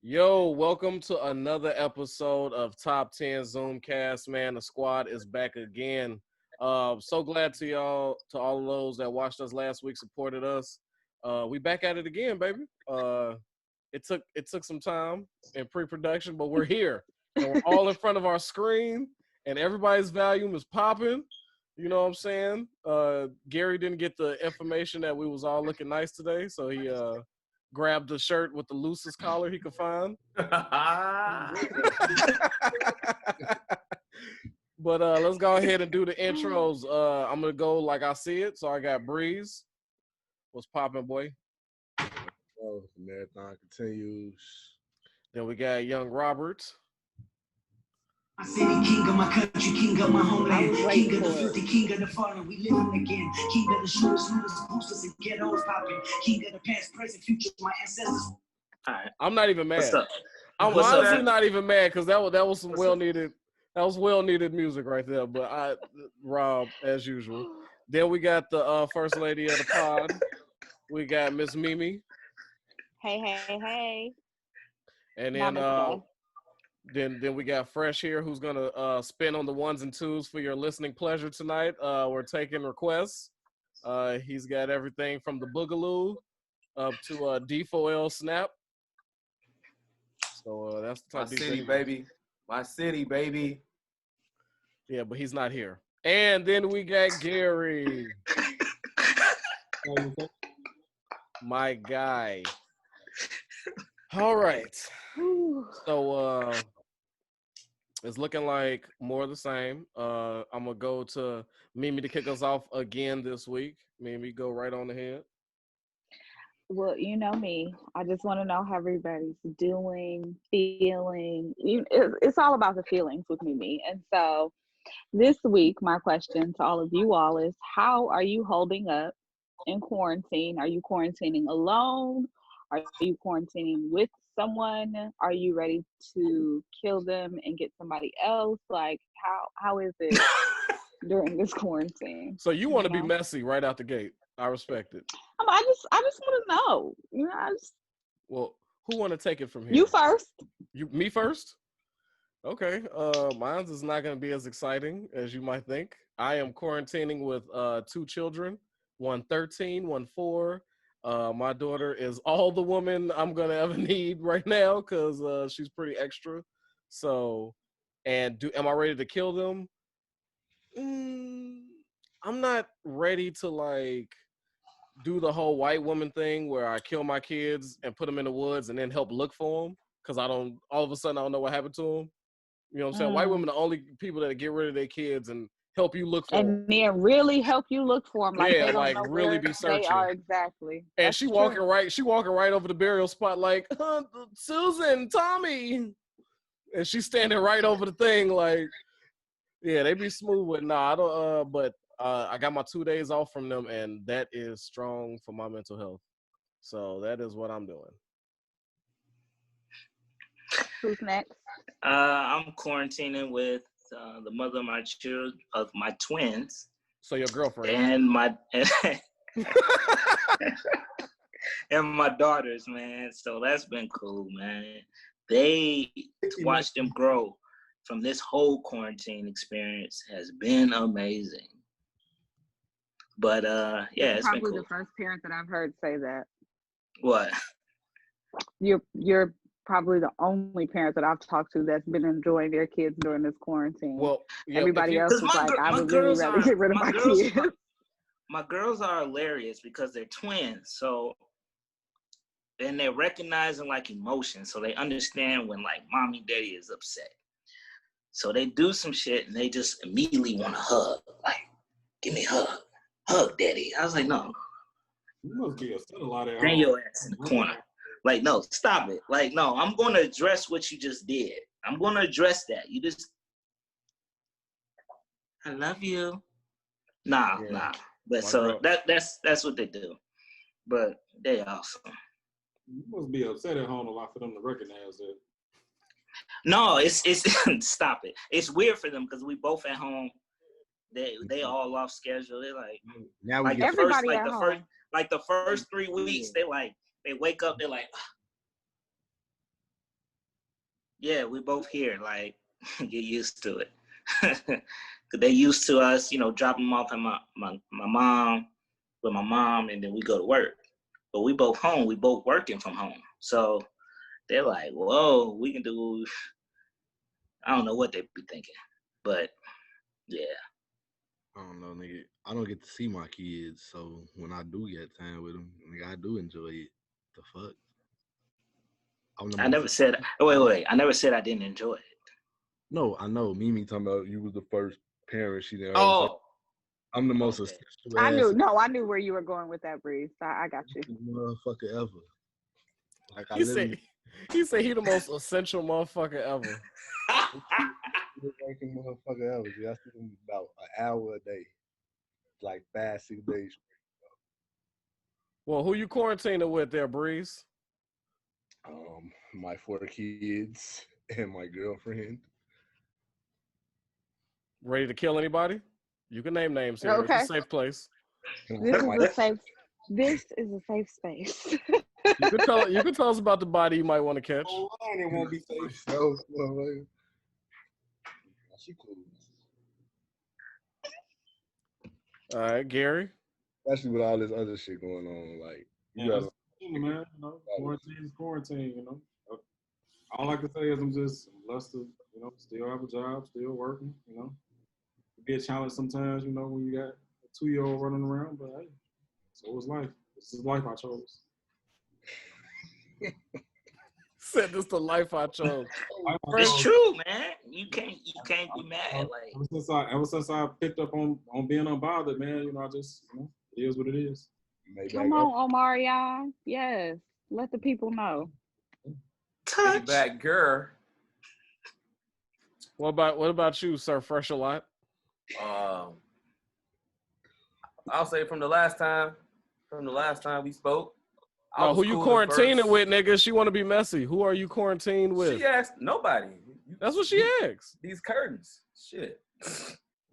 Yo, welcome to another episode of Top 10 Zoomcast, man. The squad is back again. So glad to all of those that watched us last week, supported us. We back at it again, baby. It took some time in pre-production, but we're here. And we're all in front of our screen, and everybody's volume is popping. You know what I'm saying? Gary didn't get the information that we was all looking nice today, so he grabbed the shirt with the loosest collar he could find. But let's go ahead and do the intros. I'm gonna go like I see it. So I got Breeze. What's popping, boy? Oh, the marathon continues. Then we got Young Robert. My city king of my country, king of my homeland, king of the filthy, king of the fallen, we living again, king of the shooters, looters, boosters, and ghettos popping, king of the past, present, future, my ancestors. All right. I'm not even mad. What's up? I'm honestly not even mad because that was some well needed music right there. But Rob, as usual. Then we got the first lady of the pod. We got Miss Mimi. Hey. And then then we got Fresh here, who's gonna spin on the ones and twos for your listening pleasure tonight. We're taking requests. He's got everything from the Boogaloo up to D4L Snap. So that's the type of city, baby. My city, baby. Yeah, but he's not here. And then we got Gary. My guy. All right. So it's looking like more of the same. I'm gonna go to Mimi to kick us off again this week. Mimi, go right on ahead. Well, you know me. I just want to know how everybody's doing, feeling. It's all about the feelings with Mimi. And so this week, my question to all of you all is, how are you holding up in quarantine? Are you quarantining alone? Are you quarantining with someone? Are you ready to kill them and get somebody else? Like, how is it during this quarantine? So you want to be messy right out the gate. I respect it. I just want to know. Well, who want to take it from here? You first. Me first? Okay. Mine's is not going to be as exciting as you might think. I am quarantining with two children, one 13, one 4. My daughter is all the woman I'm going to ever need right now because she's pretty extra. So, am I ready to kill them? I'm not ready to do the whole white woman thing where I kill my kids and put them in the woods and then help look for them because all of a sudden I don't know what happened to them. You know what I'm saying? White women are the only people that get rid of their kids and help you look for them. And then really help you look for them. Like, yeah, they don't know really where be searching. They are exactly. And That's she true. walking right over the burial spot like, Susan, Tommy. And she's standing right over the thing like, yeah, they be smooth with, I don't, but I got my 2 days off from them, and that is strong for my mental health. So that is what I'm doing. Who's next? I'm quarantining with the mother of my twins. So your girlfriend and my and my daughters, man. So that's been cool, man. They watch them grow from this whole quarantine experience has been amazing. But yeah, it's been cool. Probably the first parent that I've heard say that. What? You're probably the only parent that I've talked to that's been enjoying their kids during this quarantine. Well, everybody else is like, I would really rather get rid of my kids. My girls are hilarious because they're twins, so and they're recognizing emotions, so they understand when mommy, daddy is upset. So they do some shit and they just immediately want to hug, give me a hug, daddy. I was like, no. You must be upset a lot of Bring your ass in the corner. No, stop it. No, I'm going to address what you just did. I'm going to address that. You just, I love you. Nah. But so that's what they do. But they awesome. You must be upset at home a lot for them to recognize that. No, it's stop it. It's weird for them because we both at home. They all off schedule. They're now we get the first 3 weeks. They wake up. They're like, Yeah, we both here. Like, get used to it. Cause they used to us, dropping them off at my mom with my mom, and then we go to work. But we both home. We both working from home. So they're like, "Whoa, we can do." I don't know what they be thinking, but yeah. I don't know, nigga. I don't get to see my kids, so when I do get time with them, nigga, I do enjoy it. The fuck? I never said. Wait. I never said I didn't enjoy it. No, I know. Mimi talking about you was the first parent she didn't. Oh, I'm the most okay. essential I ass knew where you were going with that, Breeze. I got you. motherfucker ever. Like I He literally said he the most essential motherfucker ever. the working motherfucker ever. Dude. I see them about an hour a day, like 5-6 days. Well, who you quarantining with there, Breeze? My 4 kids and my girlfriend. Ready to kill anybody? You can name names here. Okay. It's a safe place. This is a safe space. You can tell us about the body you might want to catch. Online, it won't be safe. No, she cool. All right, Gary. Especially with all this other shit going on, like you gotta. Man, quarantine is quarantine. All I can say is I'm blessed to, still have a job, still working. It be a challenge sometimes, when you got a 2-year-old running around. But hey, so is life. This is life I chose. Said this the life I chose. It's true, man. You can't be mad. Like Ever since I picked up on being unbothered, man, I just it is what it is. Come on, Omarion. Yes. Let the people know. touch. Back girl. What about you, Sir Fresh a lot? I'll say from the last time we spoke. No, who you quarantining with, nigga? She want to be messy. Who are you quarantined with? She asked nobody. That's what she asked. These curtains, shit.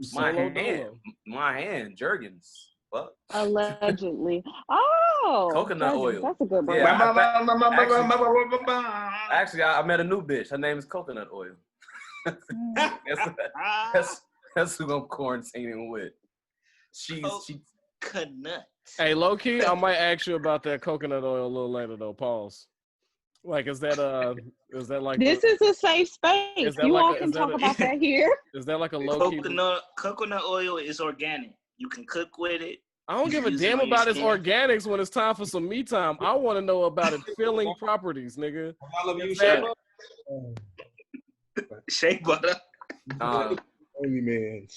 Solo my hand, Jergens. Fuck. Allegedly. Oh. Coconut oil. That's a good brand. Yeah, actually, I met a new bitch. Her name is Coconut Oil. That's who I'm quarantining with. She Coconut. Hey, low key, I might ask you about that coconut oil a little later though. Pause. Like, is that like this is a safe space? You all can talk about that here. Is that like a low key? Coconut oil is organic. You can cook with it. I don't give a damn about its organics when it's time for some me time. I want to know about its filling properties, nigga. I love you, shea butter. Shea butter. Only man.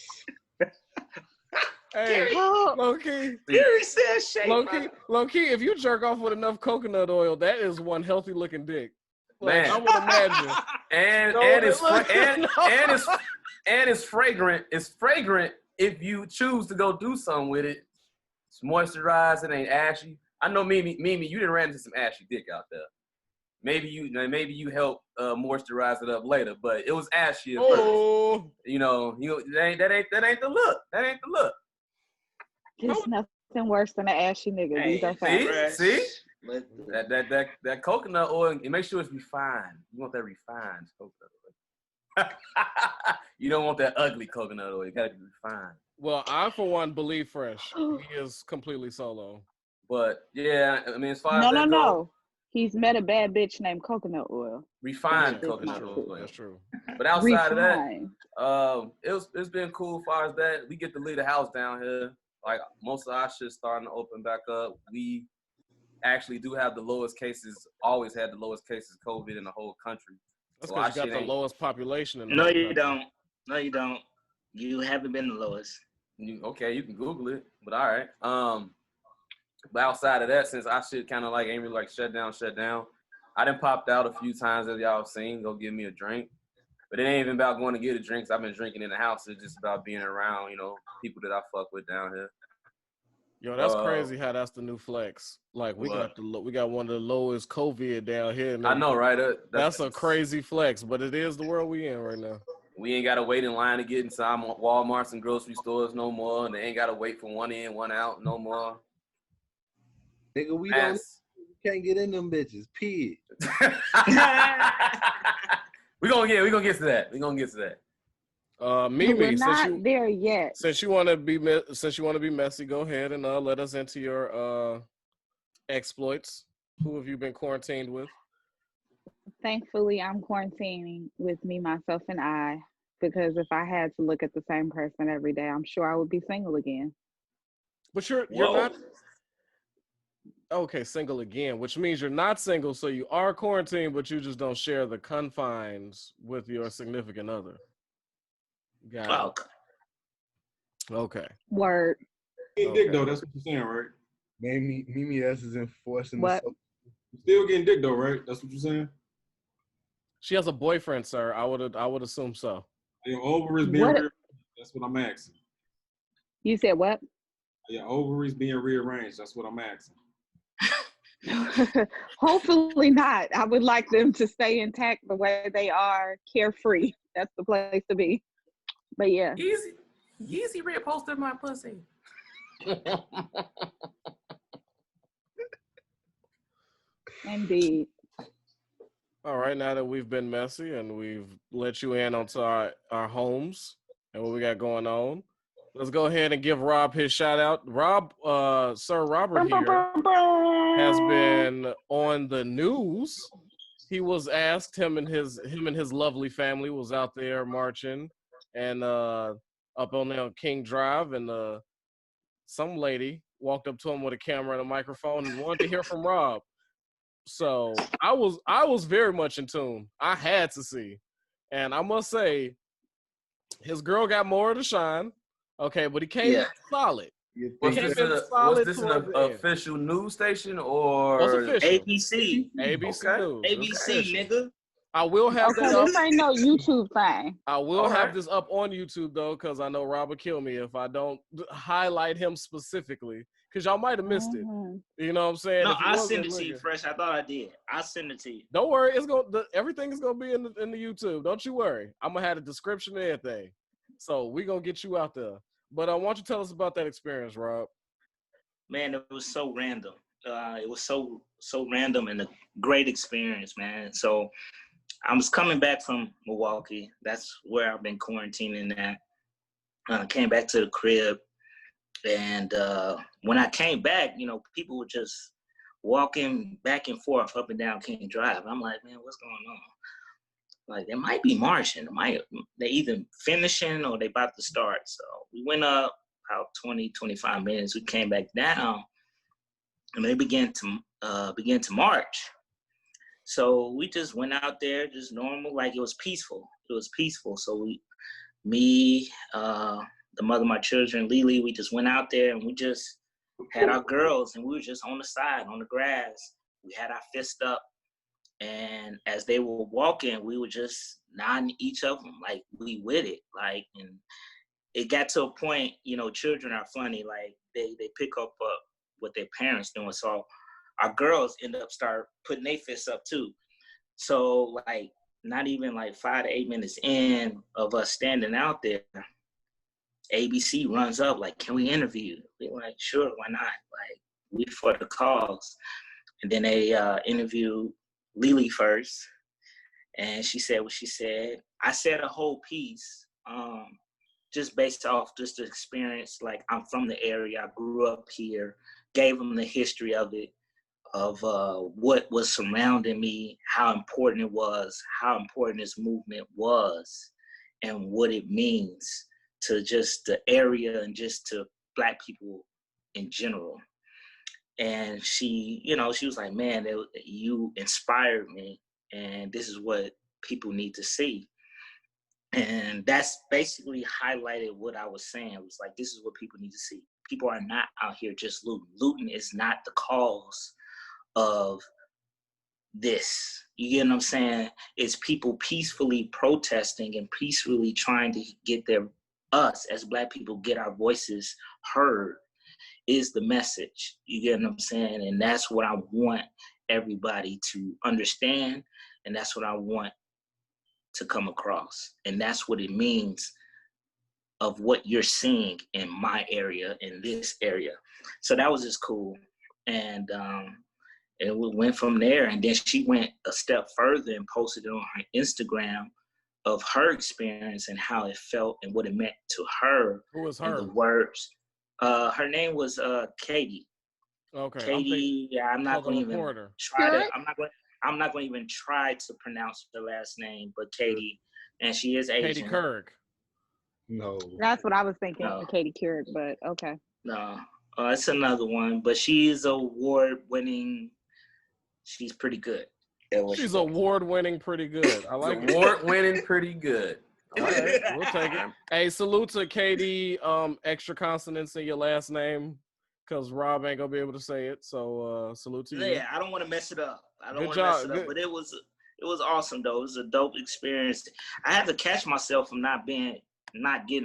Hey, low key. Gary said shea butter. Low key. If you jerk off with enough coconut oil, that is one healthy looking dick. Like, Man. I would imagine. And it's fragrant. It's fragrant if you choose to go do something with it. It's moisturized. It ain't ashy. I know, Mimi, you done ran into some ashy dick out there. Maybe you help moisturize it up later, but it was ashy at first. That ain't the look. That ain't the look. There's nothing worse than an ashy nigga. Hey, These are facts. See? That coconut oil, and make sure it's refined. You want that refined coconut oil. You don't want that ugly coconut oil. You gotta be refined. Well, I for one believe Fresh. He is completely solo. But yeah, I mean, as far as No. He's met a bad bitch named Coconut Oil. Refined coconut oil. That's true. But outside of that, it's been cool as far as that. We get to leave the house down here. Like, most of our shit starting to open back up. We actually do have the lowest cases, always had the lowest cases of COVID in the whole country. That's because you got the lowest population in the No, whole you country. don't. No, you don't. You haven't been the lowest. You can Google it, but all right. But outside of that, since our shit kind of like ain't really like shut down, I done popped out a few times, as y'all seen, go give me a drink. But it ain't even about going to get a drink. I've been drinking in the house. It's just about being around, people that I fuck with down here. Yo, that's crazy how that's the new flex. Like, we got one of the lowest COVID down here. I know, right? That's a crazy flex, but it is the world we in right now. We ain't got to wait in line to get inside Walmarts and grocery stores no more. And they ain't got to wait for one in, one out no more. Nigga, we can't get in them bitches. Pig. We gonna get to that. We gonna get to that. We're Mimi, not there yet. since you want to be messy, go ahead and let us into your exploits. Who have you been quarantined with? Thankfully, I'm quarantining with me, myself, and I. Because if I had to look at the same person every day, I'm sure I would be single again. But you're not okay. Single again, which means you're not single, so you are quarantined, but you just don't share the confines with your significant other. Got it. Okay. Word. Getting dick though, that's what you're saying, right? Mimi S is enforcing What? You're still getting dick though, right? That's what you're saying? She has a boyfriend, sir. I would assume so. Your ovaries being What? rearranged. That's what I'm asking. You said what? Your ovaries being rearranged. That's what I'm asking. Hopefully not. I would like them to stay intact the way they are, carefree. That's the place to be. But yeah. Yeezy reposted my pussy. Indeed. All right, now that we've been messy and we've let you in onto our homes and what we got going on, let's go ahead and give Rob his shout out. Rob, Sir Robert here has been on the news. He was asked, him and his lovely family was out there marching and up on King Drive, and some lady walked up to him with a camera and a microphone and wanted to hear from Rob. So I was very much in tune. I had to see. And I must say, his girl got more of the shine. Okay, but he came in solid. Was this an official news station or? It was official. ABC. ABC okay. News. ABC, nigga. I will have that up. This ain't no YouTube thing. I will have this up on YouTube though, because I know Rob will kill me if I don't highlight him specifically. Because y'all might have missed it. You know what I'm saying? No, I send it to you, Fresh. I thought I did. I'll send it to you. Don't worry, everything is gonna be in the YouTube. Don't you worry. I'm gonna have a description and everything. So we gonna get you out there. But why don't you tell us about that experience, Rob? Man, it was so random. It was so random and a great experience, man. So I was coming back from Milwaukee. That's where I've been quarantining at. Came back to the crib. And when I came back, people were just walking back and forth up and down King Drive. I'm like, man, what's going on? Like, they might be marching. They either finishing or they about to start. So we went up about 20, 25 minutes. We came back down, and they began to march. So we just went out there, just normal, like it was peaceful. It was peaceful. So the mother of my children, Lily, we just went out there and we just had our girls, and we were just on the side, on the grass. We had our fist up, and as they were walking, we were just nodding each of them, like we with it. Like, and it got to a point, children are funny, like they pick up what their parents doing. So our girls end up start putting their fists up too. So like, not even like 5 to 8 minutes in of us standing out there, ABC runs up like, can we interview? We're like, sure, why not? Like, we for the cause. And then they interviewed Lily first, and she said what she said. I said a whole piece, just based off just the experience. Like, I'm from the area, I grew up here, gave them the history of it, of what was surrounding me, how important it was, how important this movement was, and what it means to just the area and just to Black people in general. And she was like, man, you inspired me, and this is what people need to see. And that's basically highlighted what I was saying. It was like, this is what people need to see. People are not out here just looting. Looting is not the cause of this. You get what I'm saying? It's people peacefully protesting and peacefully trying to get us as Black people get our voices heard is the message. You get what I'm saying? And that's what I want everybody to understand, and that's what I want to come across. And that's what it means of what you're seeing in my area, in this area. So that was just cool. And And we went from there. And then she went a step further and posted it on her Instagram of her experience and how it felt and what it meant to her. Who was in her? the words. Her name was Katie. Okay. Katie, I'm not going to even try to. I'm not going to even try to pronounce her last name, but Katie, and she is Asian. Katie Couric. No. That's what I was thinking for Katie Couric, but okay. No, it's another one, but she's award-winning. She's pretty good. She's award-winning pretty good. I like award-winning pretty good. All right, we'll take it. Hey, salute to Katie. Extra consonants in your last name, because Rob ain't gonna be able to say it. So salute to you. Yeah, I don't want to mess it up. I don't want to mess it up. But it was awesome though. It was a dope experience. I had to catch myself from not getting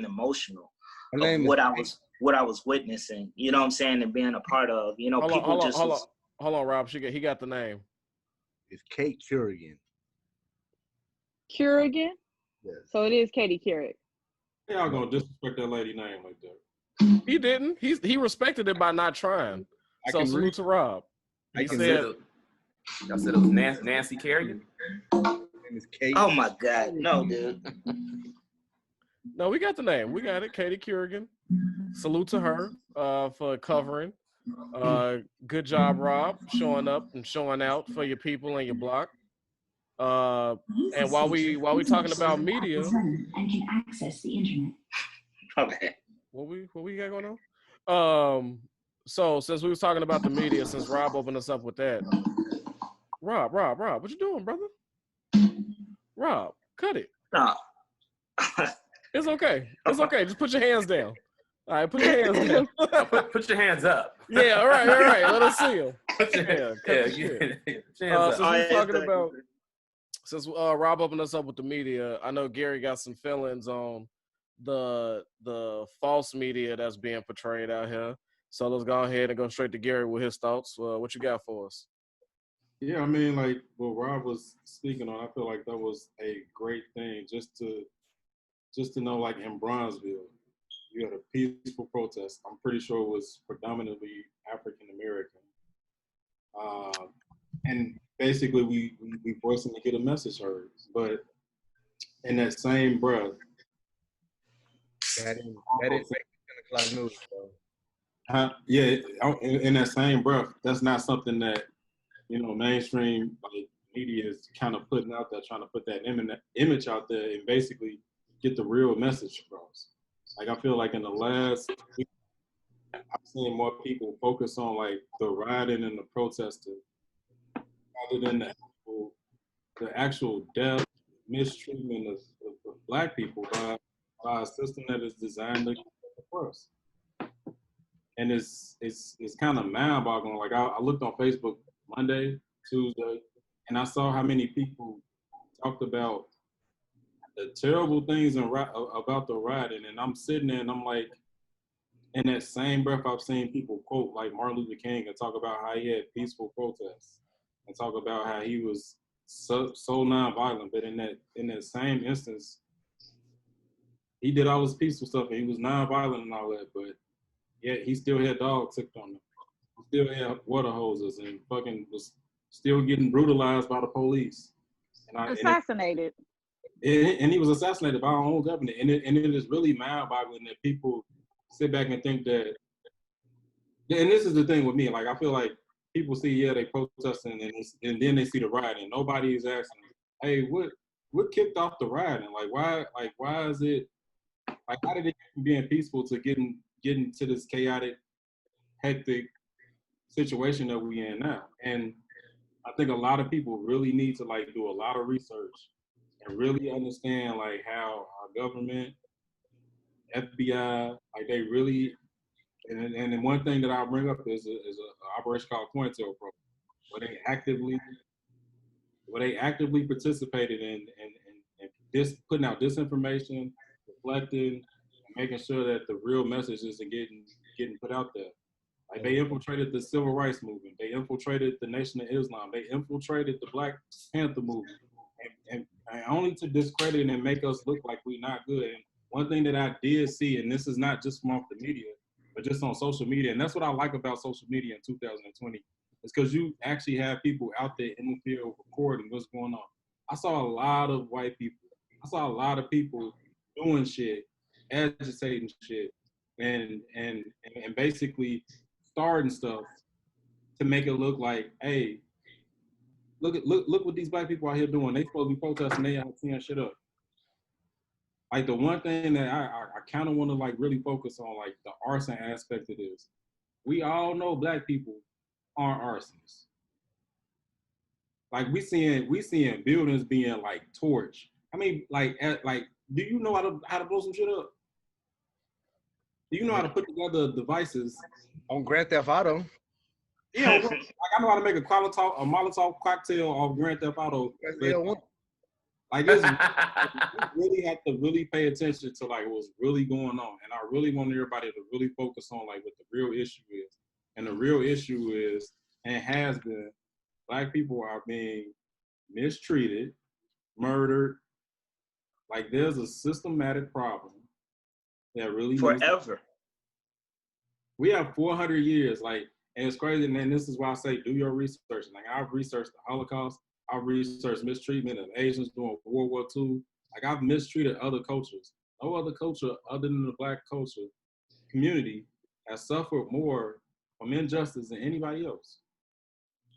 emotional of what I was witnessing. You know what I'm saying, and being a part of. You know, Hold on, Rob. He got the name. It's Kate Kerrigan. Kerrigan? Yes. So it is Katie Couric. Y'all gonna disrespect that lady name like that? He didn't. He respected it by not trying. So salute to Rob. Y'all said it was Nancy Kerrigan. Oh my God, no, dude. No, we got the name. We got it. Katie Kerrigan. Salute to her for covering. Good job, Rob, showing up and showing out for your people and your block. And while we talking about media, and can access the internet. Okay. What we got going on? So since we was talking about the media, since Rob opened us up with that, Rob, what you doing, brother? Rob, cut it. No. It's okay. It's okay. Just put your hands down. All right, put your hands down. Put your hands up. Yeah, all right. Let us see them. Put your hands up. Since Rob opened us up with the media, I know Gary got some feelings on the false media that's being portrayed out here. So let's go ahead and go straight to Gary with his thoughts. What you got for us? Yeah, I mean, like what Rob was speaking on, I feel like that was a great thing just to know, like in Bronzeville, you had a peaceful protest. I'm pretty sure it was predominantly African American, and basically we forcing to get a message heard. But in that same breath, that is 10 o'clock news, bro. in that same breath, that's not something that mainstream media is kind of putting out there, trying to put that image out there and basically get the real message across. Like, I feel like in the last week, I've seen more people focus on like the rioting and the protesting rather than the actual death, mistreatment of Black people by a system that is designed to keep us. And it's kind of mind-boggling. Like, I looked on Facebook Monday, Tuesday, and I saw how many people talked about the terrible things about the rioting, and I'm sitting there and I'm like, in that same breath, I've seen people quote like Martin Luther King and talk about how he had peaceful protests and talk about how he was so nonviolent, but in that same instance, he did all this peaceful stuff and he was nonviolent and all that, but yet he still had dogs ticked on him. He still had water hoses and fucking was still getting brutalized by the police. Assassinated. And he was assassinated by our own government. And it is really mind-boggling that people sit back and think that, and this is the thing with me, like, I feel like people see, they protesting and then they see the rioting. Nobody is asking, hey, what kicked off the rioting? Like, why is it, like, how did it get from being peaceful to getting to this chaotic, hectic situation that we in now? And I think a lot of people really need to like do a lot of research and really understand like how our government, FBI, like they really, and then one thing that I'll bring up is an operation called COINTELPRO, where they actively participated in this, putting out disinformation, reflecting, and making sure that the real messages are getting put out there. Like, they infiltrated the civil rights movement. They infiltrated the Nation of Islam. They infiltrated the Black Panther movement, and only to discredit and make us look like we're not good. And one thing that I did see, and this is not just from off the media, but just on social media, and that's what I like about social media in 2020, It's because you actually have people out there in the field recording what's going on. I saw a lot of white people. I saw a lot of people doing shit, agitating shit, and basically starting stuff to make it look like, hey, look what these black people out here doing. They supposed to be protesting, they out tearing shit up. Like the one thing that I kind of want to like really focus on, like the arson aspect of this. We all know black people aren't arsonists. Like we seeing buildings being like torched. I mean, like do you know how to blow some shit up? Do you know how to put together devices On Grand Theft Auto. Yeah, like I know how to make a Molotov cocktail off Grand Theft Auto. Like this, we really have to really pay attention to like what's really going on, and I really want everybody to really focus on like what the real issue is. And the real issue is, and has been, black people are being mistreated, murdered. Like there's a systematic problem that really forever. We have 400 years, like, and it's crazy. And then this is why I say do your research. Like I've researched the Holocaust. I've researched mistreatment of Asians during World War II. Like I've mistreated other cultures. No other culture other than the black culture community has suffered more from injustice than anybody else.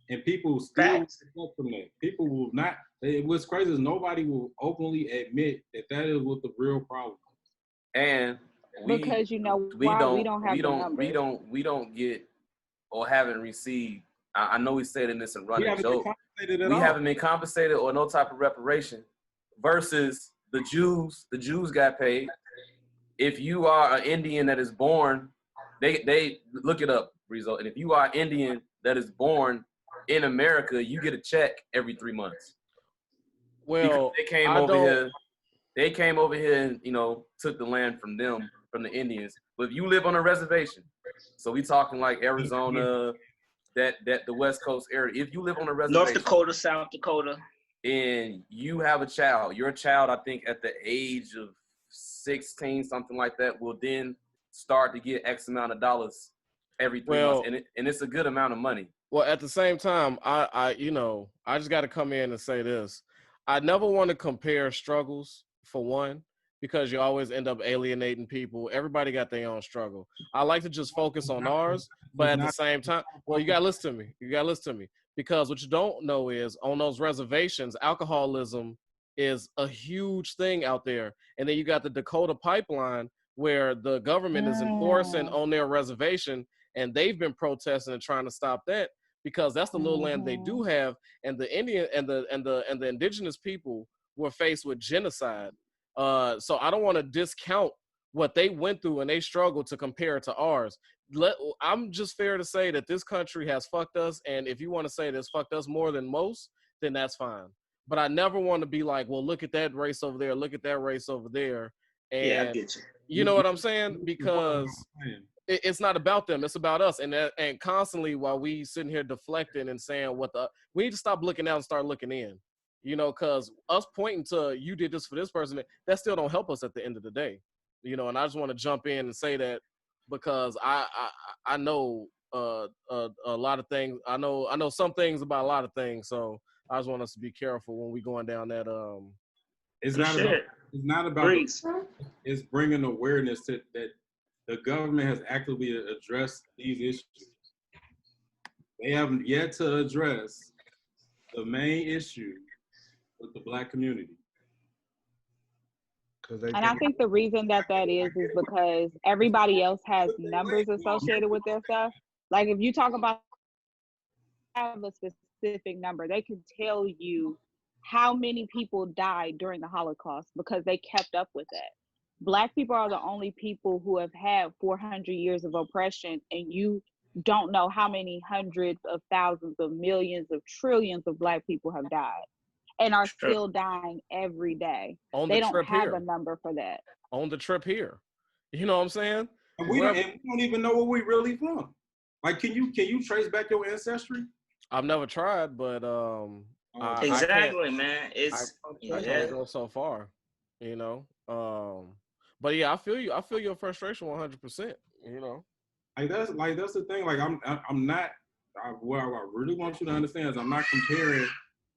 And people still reflect from that. People will not. What's crazy is nobody will openly admit that is what the real problem is. And because you know why we don't have the numbers. We don't get or haven't received. I know we said in this and running joke. We haven't been compensated or no type of reparation. Versus the Jews. The Jews got paid. If you are an Indian that is born, they look it up, Rizzo. And if you are Indian that is born in America, you get a check every 3 months. Well, because they came over here and, you know, took the land from them, from the Indians. But if you live on a reservation, so we talking like Arizona, that the West Coast area. If you live on a reservation, North Dakota, South Dakota, and you have a child, your child, I think at the age of 16, something like that, will then start to get X amount of dollars every 3 months, and it's a good amount of money. Well, at the same time, I just got to come in and say this. I never want to compare struggles, for one, because you always end up alienating people. Everybody got their own struggle. I like to just focus on ours, but at the same time, well, you got to listen to me. You got to listen to me. Because what you don't know is on those reservations, alcoholism is a huge thing out there. And then you got the Dakota pipeline where the government is enforcing on their reservation, and they've been protesting and trying to stop that because that's the little land they do have. And the Indian and the indigenous people were faced with genocide. So I don't want to discount what they went through and they struggled to compare it to ours. I'm just fair to say that this country has fucked us, and if you want to say this fucked us more than most, then that's fine. But I never want to be like, well, look at that race over there, look at that race over there. And yeah, I get you. You know what I'm saying? Because it's not about them, it's about us. And constantly while we sitting here deflecting and saying we need to stop looking out and start looking in. You know, because us pointing to you did this for this person, that still don't help us at the end of the day. You know, and I just want to jump in and say that because I know a lot of things. I know some things about a lot of things. So I just want us to be careful when we going down that. It's not about. It's bringing awareness to that the government has actively addressed these issues. They haven't yet to address the main issue with the black community. And I think the reason that is because everybody else has numbers associated with their stuff. Like if you talk about have a specific number, they can tell you how many people died during the Holocaust because they kept up with that. Black people are the only people who have had 400 years of oppression, and you don't know how many hundreds of thousands of millions of trillions of black people have died and are still dying every day. They don't have a number for that. On the trip here. You know what I'm saying? And we don't even know where we really from. Like, can you trace back your ancestry? I've never tried, but exactly, man. I can't go so far, you know. But yeah, I feel you. I feel your frustration 100%. You know, that's the thing. Like I'm not What I really want you to understand is I'm not comparing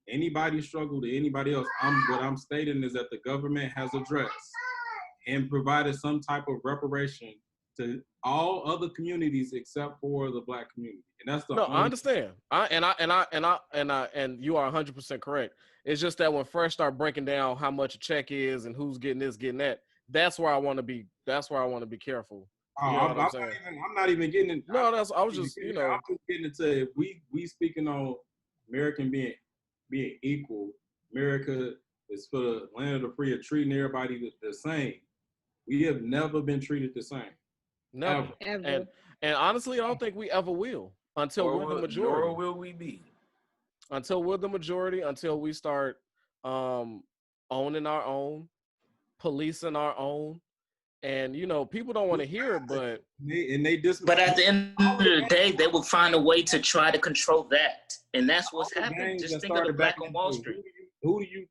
anybody's struggle to anybody else. What I'm stating is that the government has addressed and provided some type of reparation to all other communities except for the Black community, and that's the No, only. I understand. And you are 100% correct. It's just that when Fresh start breaking down how much a check is and who's getting this, getting that, that's where I want to be. That's where I want to be careful. Oh, You know what I'm saying? I'm not even getting in. No, that's. I was just, I'm just getting into if we speaking on American being equal. America is for the land of the free, of treating everybody the same. We have never been treated the same. never. Ever. And honestly, I don't think we ever will until we're the majority. Nor will we be. Until we're the majority. Until we start owning our own, policing our own. And people don't want to hear it, but But at the end of the day, they will find a way to try to control that, and that's what's happened. Just think of the Black on Wall Street. Who do you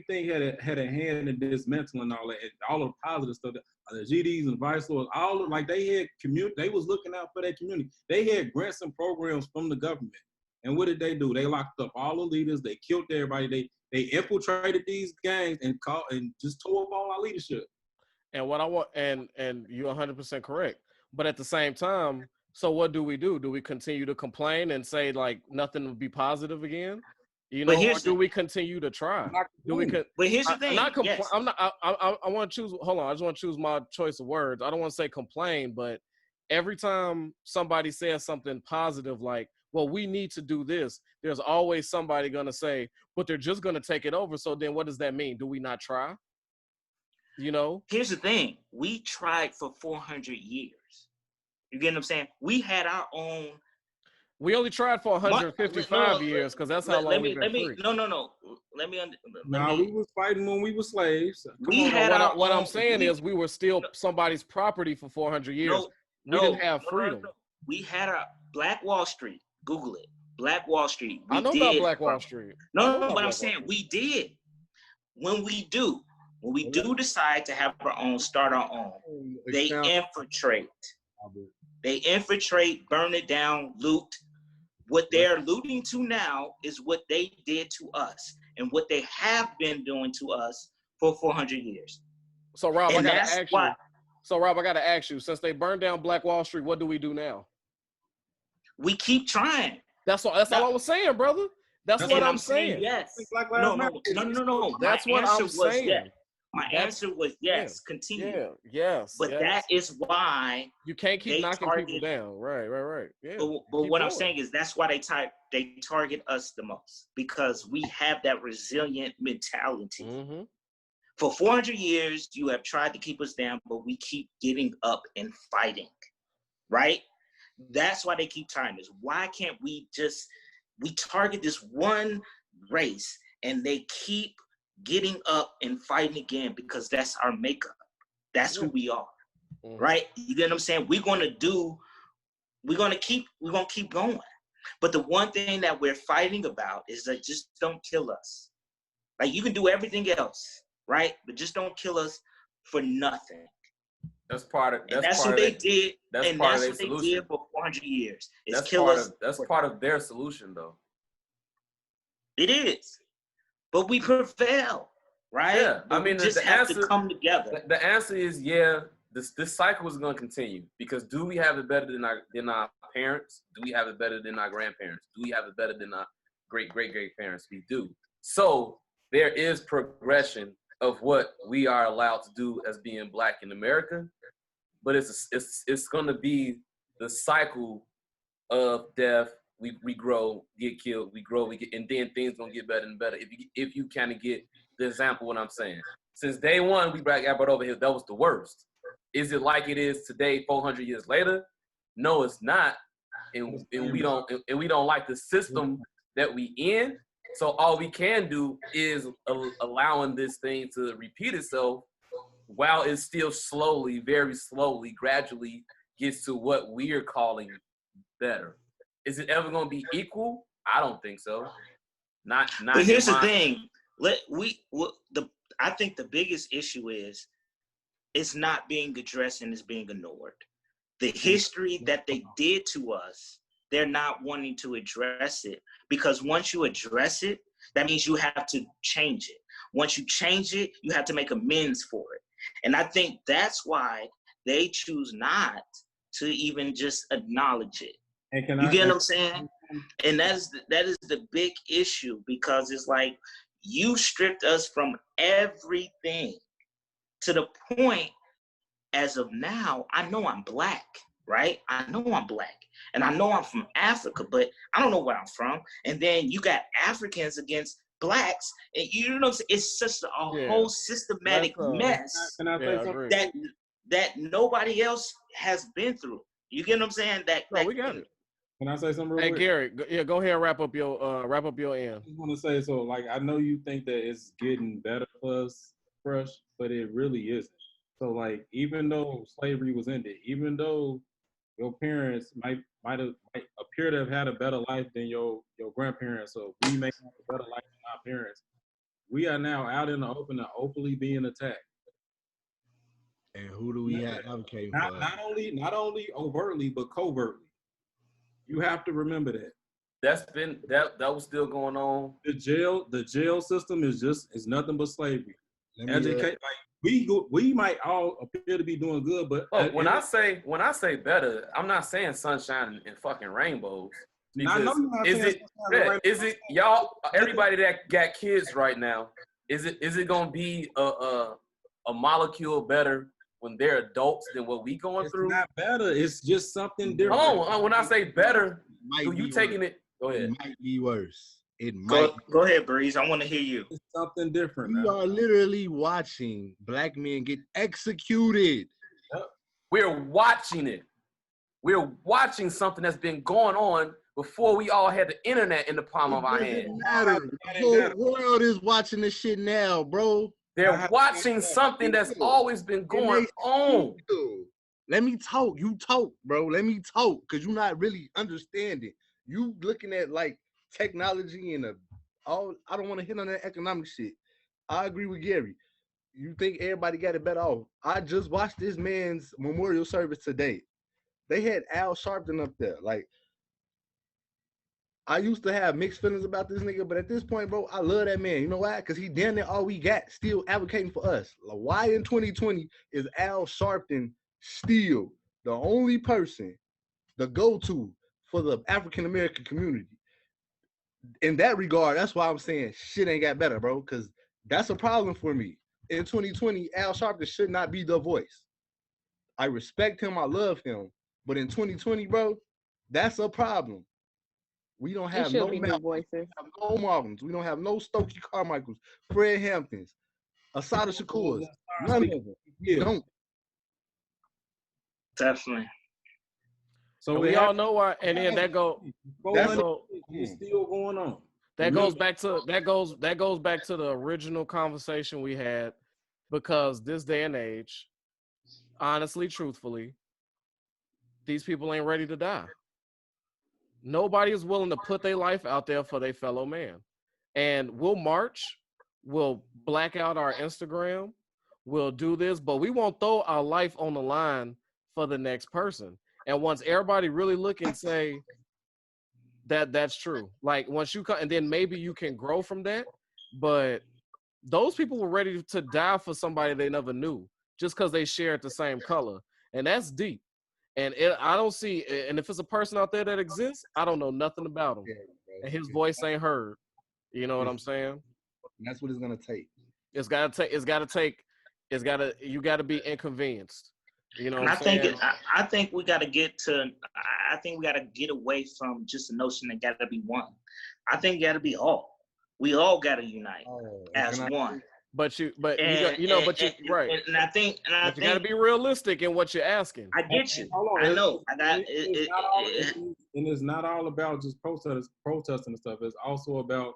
think had a hand in dismantling all that, all the positive stuff? The GDs and vice lords, all like they had community. They was looking out for their community. They had grants and programs from the government. And what did they do? They locked up all the leaders. They killed everybody. They infiltrated these gangs and just tore up all our leadership. And what I want, and you're 100% correct. But at the same time, so what do? Do we continue to complain and say like nothing will be positive again? Or do we continue to try? But here's the thing. Yes. I'm not. I want to choose. Hold on. I just want to choose my choice of words. I don't want to say complain, but every time somebody says something positive, like, "Well, we need to do this," there's always somebody gonna say, "But they're just gonna take it over." So then, what does that mean? Do we not try? Here's the thing. We tried for 400 years. You get what I'm saying? We had our own. We only tried for 155 years because that's how long we've been free. No. Let me. We was fighting when we were slaves. What I'm saying is we were still somebody's property for 400 years. We didn't have freedom. No. We had our Black Wall Street. Google it. Black Wall Street. I know about Black Wall Street. No, but I'm saying we did. When we do decide to have our own, start our own, they infiltrate. They infiltrate, burn it down, loot. What they're alluding to now is what they did to us and what they have been doing to us for 400 years. So, Rob, I got to ask you, since they burned down Black Wall Street, what do we do now? We keep trying. That's all I was saying, brother. That's what I'm saying. Yes. No. That's what I'm saying. Yes. My answer was yes. Yeah. Continue. Yes. But that is why you can't keep knocking people down. Right. Yeah. But what I'm saying is that's why they target us the most, because we have that resilient mentality. Mm-hmm. For 400 years, you have tried to keep us down, but we keep getting up and fighting. Right? That's why they keep targeting us. Why can't we target this one race and they keep getting up and fighting again, because that's our makeup. That's who we are. Mm-hmm. Right? You get what I'm saying? We're gonna keep going. But the one thing that we're fighting about is that just don't kill us. Like, you can do everything else, right? But just don't kill us for nothing. That's part of that's what they did. And that's what they did for 400 years. That's part of their solution, though. It is. But we prevail, right? Yeah, I mean, we just have to come together. The answer is this cycle is going to continue, because do we have it better than our parents? Do we have it better than our grandparents? Do we have it better than our great parents? We do. So there is progression of what we are allowed to do as being Black in America, but it's going to be the cycle of death. We grow, get killed, we grow, and then things gonna get better and better. If you kind of get the example what I'm saying. Since day one, we got brought over here. That was the worst. Is it like it is today, 400 years later? No, it's not. And we don't like the system that we in. So all we can do is allowing this thing to repeat itself while it still slowly, very slowly, gradually gets to what we are calling better. Is it ever going to be equal? I don't think so. Not. But here's the thing. I think the biggest issue is it's not being addressed and it's being ignored. The history that they did to us, they're not wanting to address it, because once you address it, that means you have to change it. Once you change it, you have to make amends for it. And I think that's why they choose not to even just acknowledge it. And you get what I'm saying? And that is the big issue, because it's like you stripped us from everything to the point, as of now, I know I'm black, right? I know I'm black. And I know I'm from Africa, but I don't know where I'm from. And then you got Africans against blacks, and you know what I'm saying? It's just a whole systematic mess that nobody else has been through. You get what I'm saying? We got it. Can I say something real quick? Gary, go ahead and wrap up your end. I just want to say, so like, I know you think that it's getting better for us, Fresh, but it really isn't. So like, even though slavery was ended, even though your parents might appear to have had a better life than your grandparents, so we may have a better life than our parents, we are now out in the open and openly being attacked. And who do we have advocating for us? Not only overtly, but covertly. You have to remember that. That was still going on. The jail system is nothing but slavery. Educate, we might all appear to be doing good, but when I say better, I'm not saying sunshine and fucking rainbows. Is it y'all, everybody that got kids right now, is it gonna be a molecule better when they're adults than what we going through? It's not better. It's just something different. Oh, when I say better, you taking worse. it? Go ahead. It might be worse. Go ahead, Breeze. I want to hear you. It's something different. We are literally watching black men get executed. We're watching it. We're watching something that's been going on before we all had the internet in the palm of our hand. The whole world is watching this shit now, bro. They're watching something that's always been going on. Let me talk. You talk, bro. Let me talk, because you're not really understanding. You looking at like technology and I don't want to hit on that economic shit. I agree with Gary. You think everybody got it better off. I just watched this man's memorial service today. They had Al Sharpton up there. Like, I used to have mixed feelings about this nigga, but at this point, bro, I love that man. You know why? Because he damn near all we got, still advocating for us. Like, why in 2020 is Al Sharpton still the only person, the go-to for the African-American community? In that regard, that's why I'm saying shit ain't got better, bro, because that's a problem for me. In 2020, Al Sharpton should not be the voice. I respect him, I love him, but in 2020, bro, that's a problem. We don't have no voices. We have no Marvins. We don't have no Stokely Carmichaels, Fred Hamptons, Asada Shakurs. None of them. We don't. Definitely. So we all know why, and then it's still going on. That goes back to the original conversation we had, because this day and age, honestly, truthfully, these people ain't ready to die. Nobody is willing to put their life out there for their fellow man. And we'll march, we'll black out our Instagram, we'll do this, but we won't throw our life on the line for the next person. And once everybody really look and say that's true, like once you come, and then maybe you can grow from that. But those people were ready to die for somebody they never knew just because they shared the same color. And that's deep. And I don't see, and if it's a person out there that exists, I don't know nothing about him. And his voice ain't heard. You know what I'm saying? And that's what it's gonna take. You gotta be inconvenienced. You know what I'm saying? I think we gotta get away from just the notion that gotta be one. I think it gotta be all. We all gotta unite as one. But you gotta be realistic in what you're asking. I get you. I know. It's not all about just protesting and stuff. It's also about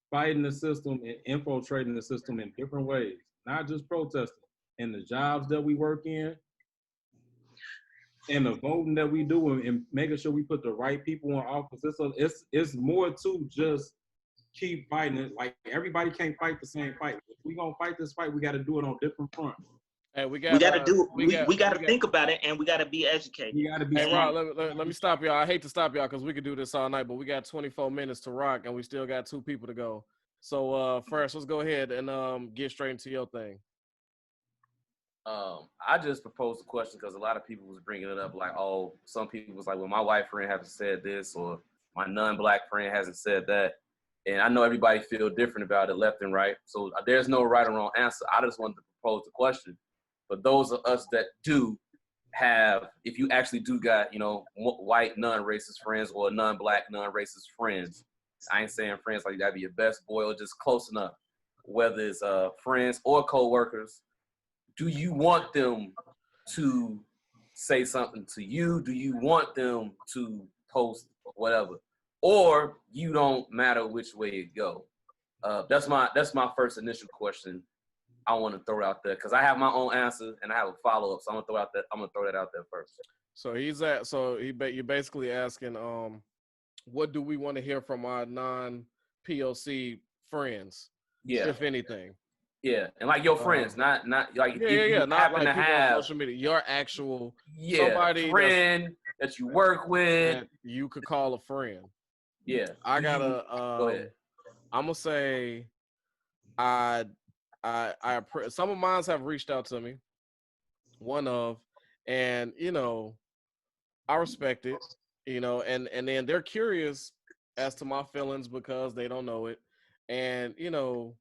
fighting the system and infiltrating the system in different ways. Not just protesting. In the jobs that we work in, and the voting that we do, and making sure we put the right people in office. It's more to just keep fighting it. Like, everybody can't fight the same fight. If we gonna fight this fight, we got to do it on different fronts. Hey, we We got to think about it, and we got to be educated. You gotta be Hey, smart. Rock, let me stop y'all. I hate to stop y'all because we could do this all night, but we got 24 minutes to rock, and we still got 2 people to go. So, first, let's go ahead and get straight into your thing. I just proposed a question because a lot of people was bringing it up, like, oh, some people was like, well, my white friend hasn't said this, or my non-black friend hasn't said that, and I know everybody feel different about it, left and right. So there's no right or wrong answer. I just wanted to propose the question. But those of us that do have, if you actually do got, you know, white non-racist friends or non-black non-racist friends, I ain't saying friends like you gotta be your best boy or just close enough, whether it's friends or co-workers, do you want them to say something to you? Do you want them to post whatever? Or you don't matter which way it go? That's my first initial question I want to throw out there because I have my own answer and I have a follow up. So I'm gonna throw that out there first. So you're basically asking, what do we want to hear from our non-POC friends? Yeah. If anything. Yeah, and like your friends, not like if you not happen like to people have on social media, your actual somebody friend that you work with that you could call a friend. Yeah, I gotta. Go ahead. I'm gonna say, I some of mine have reached out to me. One of, and you know, I respect it. You know, and then they're curious as to my feelings because they don't know it, and you know.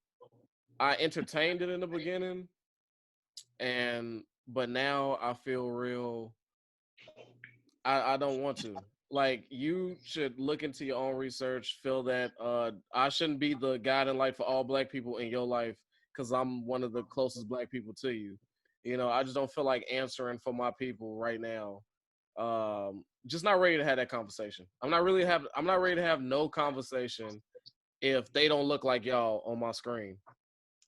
I entertained it in the beginning, but now I feel real. I don't want to. Like, you should look into your own research. Feel that I shouldn't be the guiding light for all black people in your life because I'm one of the closest black people to you. You know, I just don't feel like answering for my people right now. Just not ready to have that conversation. I'm not ready to have no conversation if they don't look like y'all on my screen.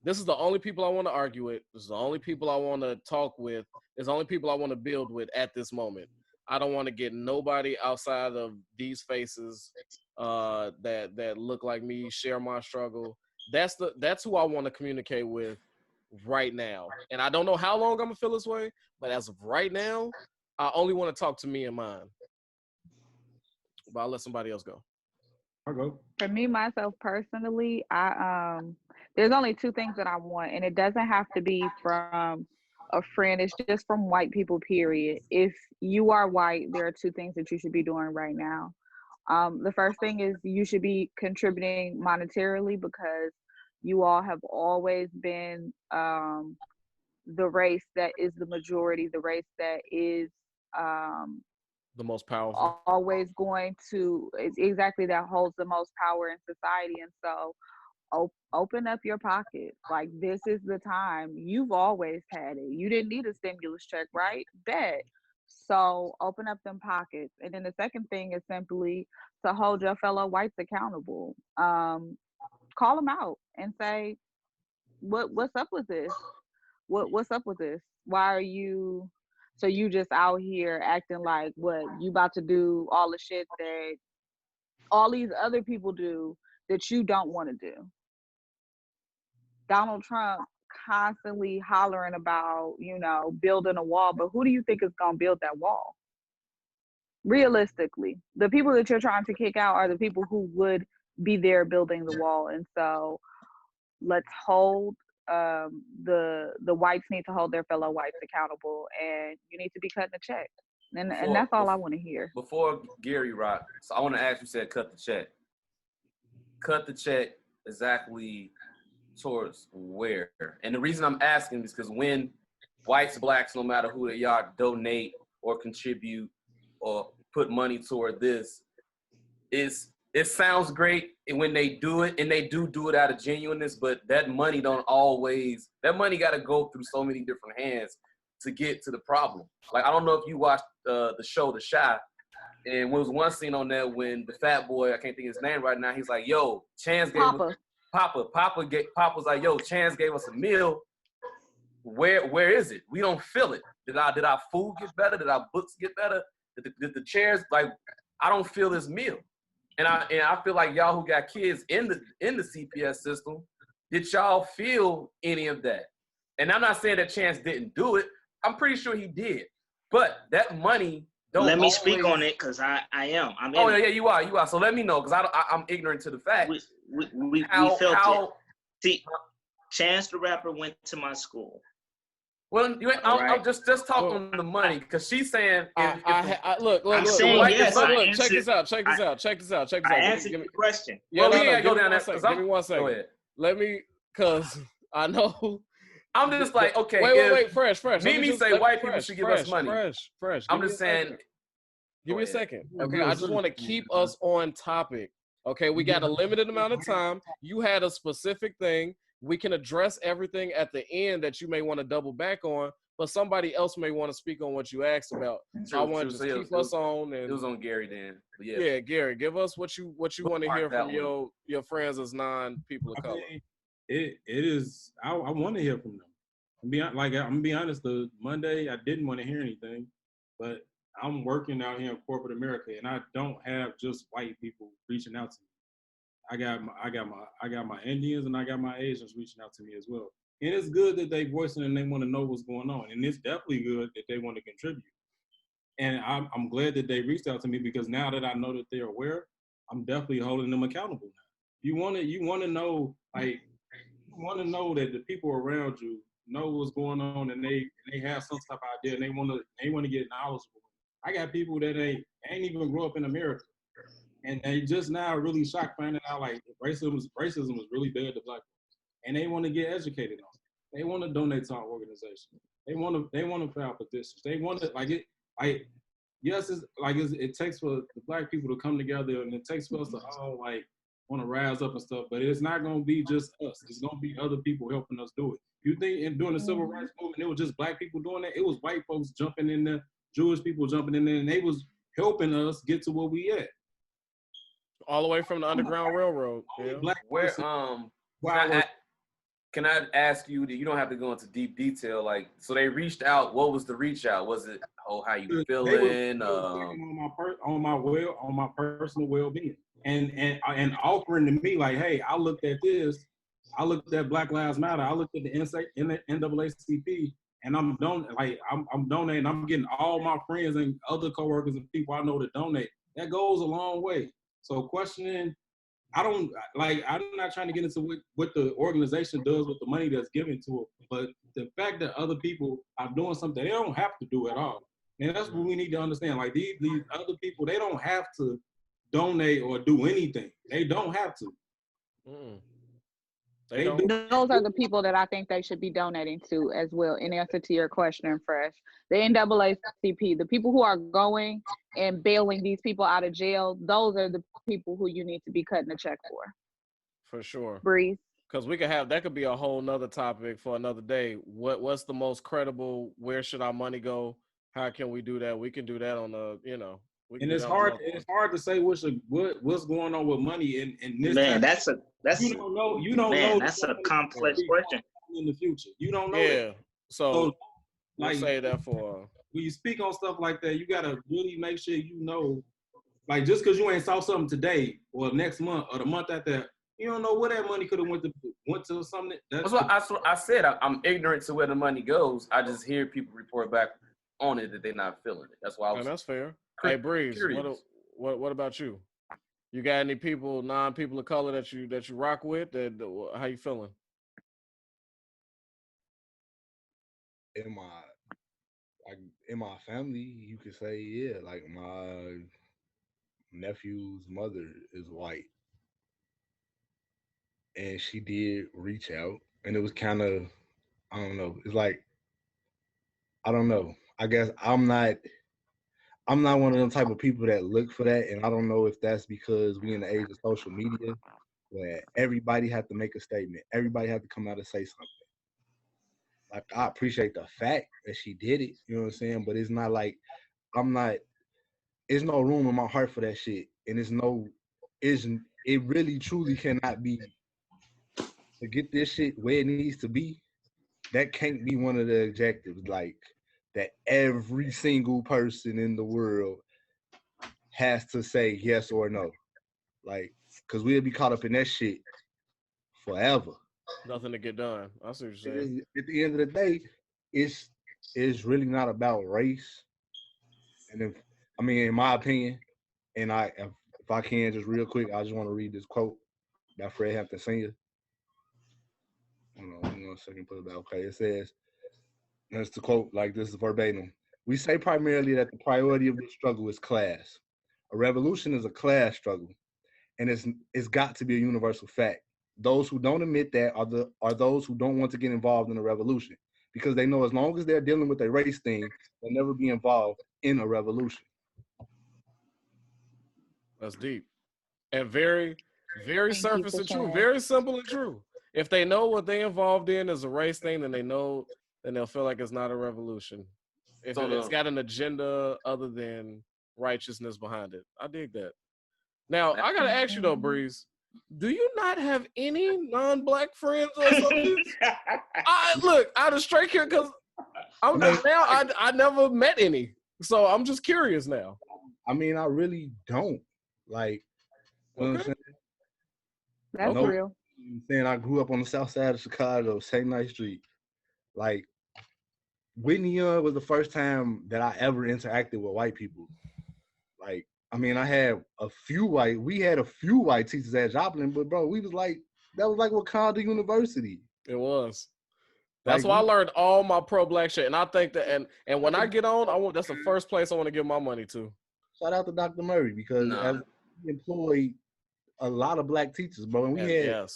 This is the only people I want to argue with. This is the only people I want to talk with. It's the only people I want to build with at this moment. I don't want to get nobody outside of these faces that look like me, share my struggle. That's who I want to communicate with right now. And I don't know how long I'm gonna feel this way, but as of right now, I only want to talk to me and mine. But I'll let somebody else go. I'll go. For me, myself personally, there's only 2 things that I want, and it doesn't have to be from a friend. It's just from white people, period. If you are white, there are 2 things that you should be doing right now. The first thing is you should be contributing monetarily because you all have always been the race that is the majority, the race that is the most powerful, always going to exactly that holds the most power in society. And so open up your pockets. Like, this is the time. You've always had it. You didn't need a stimulus check, right? Bet. So open up them pockets. And then the second thing is simply to hold your fellow whites accountable. Call them out and say, what's up with this? What's up with this? Why are you so you just out here acting like what you about to do all the shit that all these other people do that you don't want to do? Donald Trump constantly hollering about, you know, building a wall, but who do you think is going to build that wall? Realistically, the people that you're trying to kick out are the people who would be there building the wall. And so let's hold the whites need to hold their fellow whites accountable, and you need to be cutting the check. And that's all I want to hear. Before Gary Rock, so I want to ask you, said cut the check. Cut the check exactly towards where? And the reason I'm asking is because when whites, blacks, no matter who they are, donate or contribute or put money toward this, it sounds great when they do it, and they do it out of genuineness, but that money got to go through so many different hands to get to the problem. Like, I don't know if you watched the show The Chi, and there was one scene on there when the fat boy, I can't think of his name right now, he's like, yo, Chance gave us, Papa's like, yo, Chance gave us a meal. Where is it? We don't feel it. Did our food get better? Did our books get better? Did the chairs, like, I don't feel this meal. And I feel like y'all who got kids in the CPS system, did y'all feel any of that? And I'm not saying that Chance didn't do it. I'm pretty sure he did. But that money don't Let me always... speak on it because I am. I'm Oh, in yeah, it. you are. So let me know because I'm ignorant to the facts. We felt it. See, Chance the Rapper went to my school. Well, I'm just talk on the money because she's saying look. Yes, check this out. I answered your question. Yeah, we ain't go down that. Give me 1 second. Go ahead. Let me, cause I know. I'm just like, okay. Wait, fresh. Mimi say white people should give us money. Fresh. I'm just saying. Give me a second. Okay, I just want to keep us on topic. Okay, we got a limited amount of time. You had a specific thing. We can address everything at the end that you may want to double back on, but somebody else may want to speak on what you asked about. So I want to keep us on. And it was on Gary then. But yeah, Gary, give us what you want to hear from your friends as non-people of color. It is. I want to hear from them. I'm gonna be honest. The Monday I didn't want to hear anything, but I'm working out here in corporate America, and I don't have just white people reaching out to me. I got my Indians and I got my Asians reaching out to me as well. And it's good that they voicing and they want to know what's going on. And it's definitely good that they want to contribute. And I'm glad that they reached out to me because now that I know that they're aware, I'm definitely holding them accountable now. You want to know that the people around you know what's going on and they have some type of idea and they want to get knowledgeable. I got people that ain't even grow up in America. And they just now really shocked finding out like racism is really bad to black folks, and they want to get educated on it. They want to donate to our organization. They want to file petitions. They want to it takes for the black people to come together, and it takes for us to all like want to rise up and stuff. But it's not going to be just us. It's going to be other people helping us do it. You think during the civil rights movement, it was just black people doing that? It was white folks jumping in there, Jewish people jumping in there, and they was helping us get to where we at. All the way from the Underground Railroad. Yeah. Can I ask you that you don't have to go into deep detail? Like, so they reached out. What was the reach out? Was it how you feeling? On my personal well-being, and offering to me like, hey, I looked at this. I looked at Black Lives Matter. I looked at the NAACP, and I'm donating. I'm getting all my friends and other coworkers and people I know to donate. That goes a long way. So questioning, I'm not trying to get into what the organization does with the money that's given to it, but the fact that other people are doing something they don't have to do at all. And that's what we need to understand. Like these other people, they don't have to donate or do anything. They don't have to. Those are the people that I think they should be donating to as well. In answer to your question, Fresh, the NAACP, the people who are going and bailing these people out of jail, those are the people who you need to be cutting a check for. For sure. Breathe. Because that could be a whole nother topic for another day. What's the most credible? Where should our money go? How can we do that? We can do that on and it's hard to say what's going on with money in this. Man, time. that's you don't know. That's a complex question. In the future, you don't know. Yeah. So like, say that for when you speak on stuff like that, you gotta really make sure you know. Like just because you ain't saw something today or next month or the month after, you don't know where that money could have went to something. That's what I said. I'm ignorant to where the money goes. I just hear people report back on it that they're not feeling it. That's why I was. That's fair. Hey, Breeze, what about you? You got any non-people of color that you rock with? How you feeling? In my family, you could say, yeah, like my nephew's mother is white, and she did reach out, and it was kind of, I don't know. It's like, I don't know. I guess I'm not one of them type of people that look for that, and I don't know if that's because we in the age of social media where everybody had to make a statement. Everybody had to come out and say something. Like, I appreciate the fact that she did it, you know what I'm saying? But it's not like there's no room in my heart for that shit. And it really truly cannot be to get this shit where it needs to be. That can't be one of the objectives, like that every single person in the world has to say yes or no. Like, cause we'll be caught up in that shit forever. Nothing to get done. I see what you're saying. At the end of the day, it's really not about race. And if I mean, in my opinion, and if I can just real quick, I just want to read this quote by Fred Hampton Sr. Hold on, give me 1 second, put it back. Okay, it says, and it's the quote, like this is verbatim. We say primarily that the priority of this struggle is class. A revolution is a class struggle, and it's got to be a universal fact. Those who don't admit that are those who don't want to get involved in a revolution because they know as long as they're dealing with a race thing, they'll never be involved in a revolution. That's deep and very, very Thank you surface for and true. sharing. Very simple and true. If they know what they involved in is a race thing, then they'll feel like it's not a revolution. If So it's got an agenda other than righteousness behind it, I dig that. Now I gotta ask you though, Breeze. Do you not have any non-black friends or something? Look, I just straight here because I never met any, so I'm just curious now. I mean, I really don't. Like, you know what I'm saying? That's No, real. I'm saying I grew up on the south side of Chicago, St. Knight Street. Like, Whitney Young was the first time that I ever interacted with white people. Like, I mean, we had a few white teachers at Joplin, but bro, that was like Wakanda University. It was. That's Like, why I learned all my pro-black shit, and I think that, and when I get on, that's the first place I want to give my money to. Shout out to Dr. Murray because as he employed a lot of black teachers, bro, and we had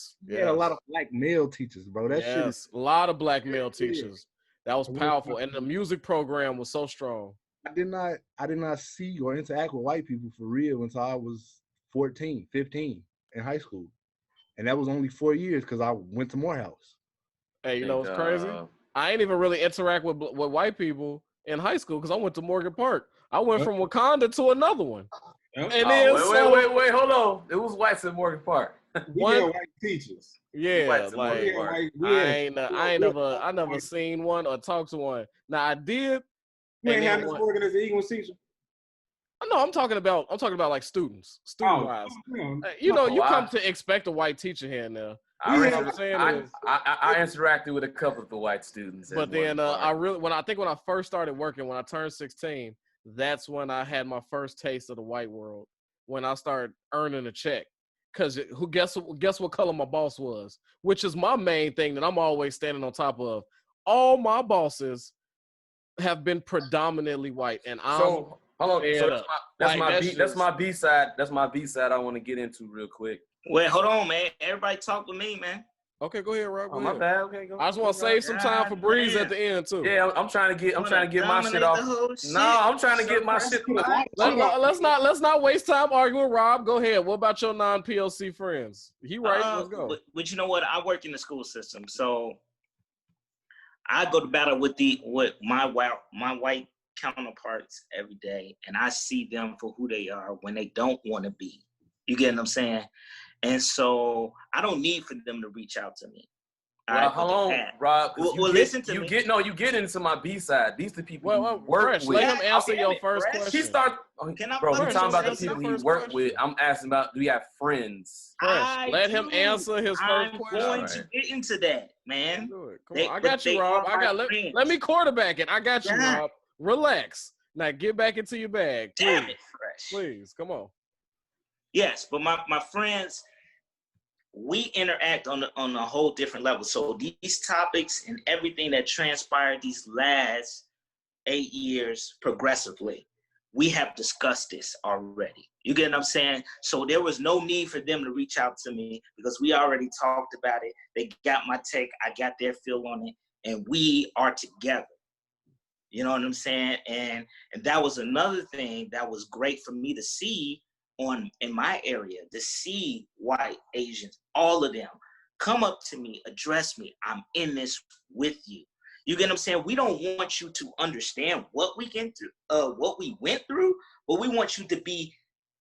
a lot of black male teachers, bro. That shit is a lot of black male teachers. That was powerful, and the music program was so strong. I did not see or interact with white people for real until I was 14, 15 in high school. And that was only 4 years because I went to Morehouse. Hey, you know what's crazy? I ain't even really interact with white people in high school because I went to Morgan Park. I went from Wakanda to another one. And then wait, hold on. It was whites at Morgan Park. We had white teachers. Yeah, like I never seen one or talked to one. Now I did. You ain't had this Morgan as an English teacher. No, I'm talking about like student wise. You come to expect a white teacher here and there. I interacted with a couple of the white students. But then when I first started working, when I turned 16, that's when I had my first taste of the white world. When I started earning a check. Because guess what color my boss was? Which is my main thing that I'm always standing on top of. All my bosses have been predominantly white, and hold on. So that's my B side. That's my B side. I want to get into real quick. Wait, hold on, man. Everybody talk with me, man. Okay, go ahead, Rob. My bad. Okay, go. I just want to save some time for Breeze at the end too. Yeah, I'm trying to get my shit off. No, I'm trying to get my shit. Let's not waste time arguing. Rob, go ahead. What about your non-PLC friends? He right. Let's go. But you know what? I work in the school system, so I go to battle with my white counterparts every day, and I see them for who they are when they don't want to be. You get what I'm saying? And so I don't need for them to reach out to me. Well, hold on, Rob. Listen to me. You get into my B side. These the people you work with. Let him answer your first question. He starts. We're talking about the people he work with. I'm asking about, do you have friends? Let him answer his first question. I'm going to get into that, man. Come on. I got you, Rob. Let me quarterback it. I got you, Rob. Relax. Now get back into your bag. Please. Damn it, Fresh. Please, come on. Yes, but my friends, we interact on a whole different level. So these topics and everything that transpired these last 8 years progressively, we have discussed this already. You get what I'm saying? So there was no need for them to reach out to me because we already talked about it. They got my take. I got their feel on it, and we are together. You know what I'm saying? And that was another thing that was great for me to see in my area, to see white, Asians, all of them come up to me, address me. I'm in this with you. You get what I'm saying? We don't want you to understand what we went through, but we want you to be